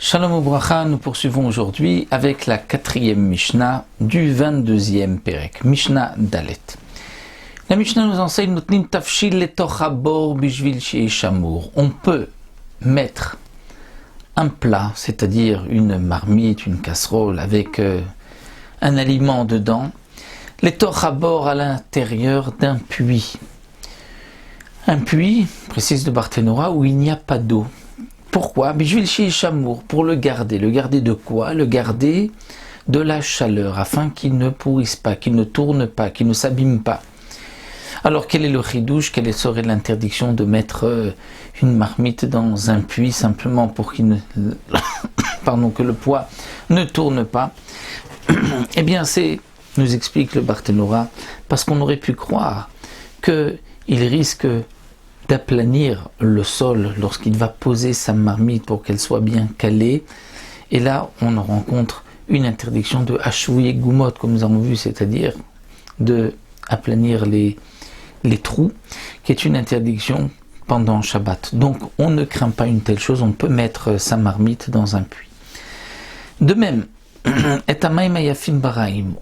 Shalom Ubracha, nous poursuivons aujourd'hui avec la 4e Mishnah du 22e Perek, Mishnah Dalet. La Mishnah nous enseigne Notnin tafshil letoch habor bishvil she'eh shamur. On peut mettre un plat, c'est-à-dire une marmite, une casserole avec un aliment dedans, letoch habor à l'intérieur d'un puits. Un puits, précise le Barthénora, où il n'y a pas d'eau. Pourquoi? Bishvil she'eh shamur, pour le garder. Le garder de quoi? Le garder de la chaleur, afin qu'il ne pourrisse pas, qu'il ne tourne pas, qu'il ne s'abîme pas. Alors quel est le chidouche? Quelle serait l'interdiction de mettre une marmite dans un puits simplement pour qu'il ne... que le poids ne tourne pas? Eh bien c'est, nous explique le Barthénora, parce qu'on aurait pu croire qu'il risque d'aplanir le sol lorsqu'il va poser sa marmite pour qu'elle soit bien calée. Et là, on rencontre une interdiction de hachouï et goumot, comme nous avons vu, c'est-à-dire de aplanir les trous, qui est une interdiction pendant Shabbat. Donc, on ne craint pas une telle chose, on peut mettre sa marmite dans un puits. De même,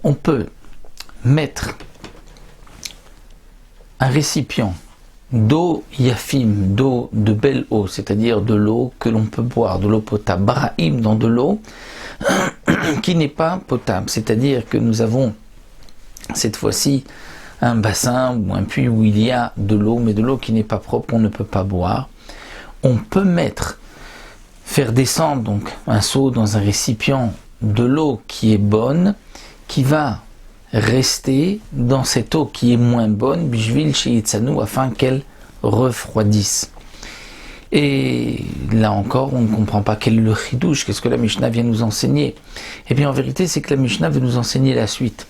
on peut mettre un récipient d'eau yafim, d'eau de belle eau, c'est-à-dire de l'eau que l'on peut boire, de l'eau potable, baraim, dans de l'eau qui n'est pas potable, c'est-à-dire que nous avons cette fois-ci un bassin ou un puits où il y a de l'eau, mais de l'eau qui n'est pas propre, qu'on ne peut pas boire. On peut faire descendre donc un seau dans un récipient de l'eau qui est bonne, qui va rester dans cette eau qui est moins bonne, bishvil she'yitzanu, afin qu'elle refroidisse. Et là encore, on ne comprend pas quel est le chidouche, qu'est-ce que la Mishnah vient nous enseigner. Eh bien en vérité, c'est que la Mishnah veut nous enseigner la suite.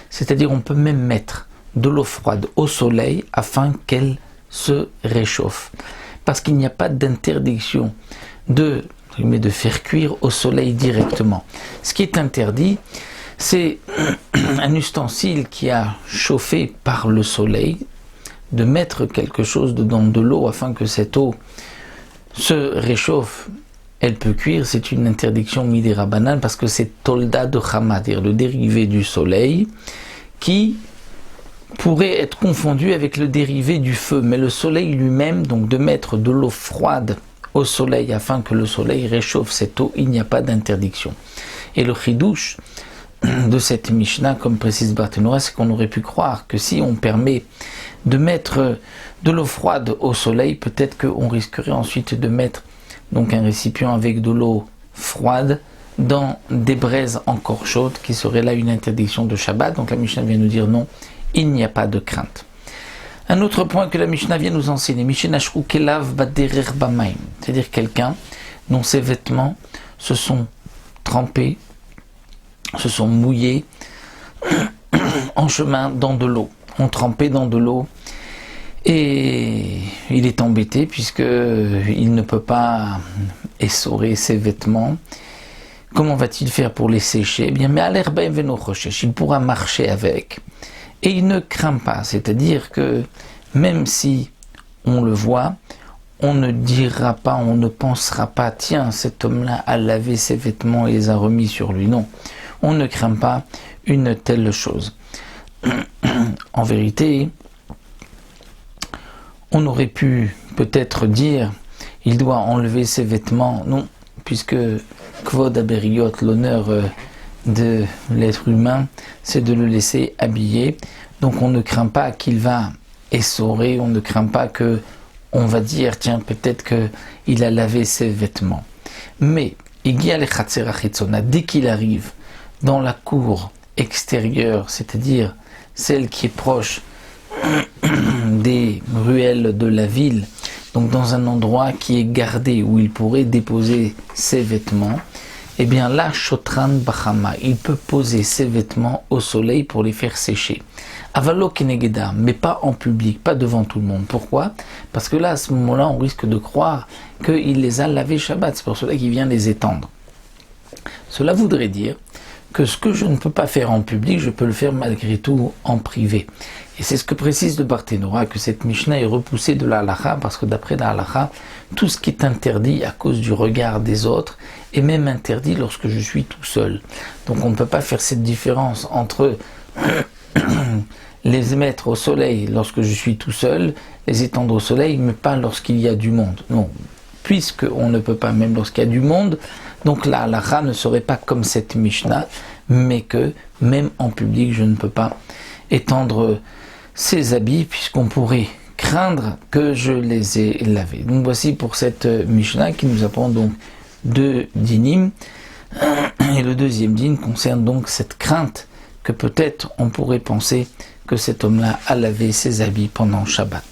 C'est-à-dire on peut même mettre de l'eau froide au soleil afin qu'elle se réchauffe. Parce qu'il n'y a pas d'interdiction de faire cuire au soleil directement. Ce qui est interdit, c'est un ustensile qui a chauffé par le soleil, de mettre quelque chose dedans de l'eau afin que cette eau se réchauffe. Elle peut cuire, c'est une interdiction midera banane parce que c'est tolda de chama, c'est-à-dire le dérivé du soleil, qui pourrait être confondu avec le dérivé du feu. Mais le soleil lui-même, donc de mettre de l'eau froide au soleil afin que le soleil réchauffe cette eau, il n'y a pas d'interdiction. Et le chidouche de cette Mishnah, comme précise Barthénora, c'est qu'on aurait pu croire que si on permet de mettre de l'eau froide au soleil, peut-être qu'on risquerait ensuite de mettre donc un récipient avec de l'eau froide dans des braises encore chaudes, qui serait là une interdiction de Shabbat. Donc la Mishnah vient nous dire non, il n'y a pas de crainte. Un autre point que la Mishnah vient nous enseigner, c'est-à-dire quelqu'un dont ses vêtements se sont trempés, se sont mouillés en chemin dans de l'eau, ont trempé dans de l'eau, et il est embêté puisqu'il ne peut pas essorer ses vêtements. Comment va-t-il faire pour les sécher? Eh bien, mais il pourra marcher avec. Et il ne craint pas, c'est-à-dire que même si on le voit, on ne dira pas, on ne pensera pas, tiens, cet homme-là a lavé ses vêtements et les a remis sur lui. Non, on ne craint pas une telle chose. En vérité, on aurait pu peut-être dire, il doit enlever ses vêtements. Non, puisque Kvod Aberiot, l'honneur de l'être humain, c'est de le laisser habiller. Donc on ne craint pas qu'il va essorer, on ne craint pas que on va dire, tiens, peut-être qu'il a lavé ses vêtements. Mais dès qu'il arrive dans la cour extérieure, c'est-à-dire celle qui est proche des ruelles de la ville, donc dans un endroit qui est gardé, où il pourrait déposer ses vêtements, eh bien là, Shotran Bachama, il peut poser ses vêtements au soleil pour les faire sécher. Avalo Kenegeda, mais pas en public, pas devant tout le monde. Pourquoi? Parce que là, à ce moment-là, on risque de croire qu'il les a lavés Shabbat, c'est pour cela qu'il vient les étendre. Cela voudrait dire que ce que je ne peux pas faire en public, je peux le faire malgré tout en privé. Et c'est ce que précise le Barthénora, que cette Mishnah est repoussée de la halakha, parce que d'après la halakha, tout ce qui est interdit à cause du regard des autres est même interdit lorsque je suis tout seul. Donc on ne peut pas faire cette différence entre les mettre au soleil lorsque je suis tout seul, les étendre au soleil, mais pas lorsqu'il y a du monde. Non, puisqu'on ne peut pas même lorsqu'il y a du monde, donc la halakha ne serait pas comme cette Mishnah, mais que même en public, je ne peux pas étendre ces habits, puisqu'on pourrait craindre que je les ai lavés. Donc voici pour cette Mishnah qui nous apprend donc 2 dinim, et le deuxième din concerne donc cette crainte que peut-être on pourrait penser que cet homme-là a lavé ses habits pendant Shabbat.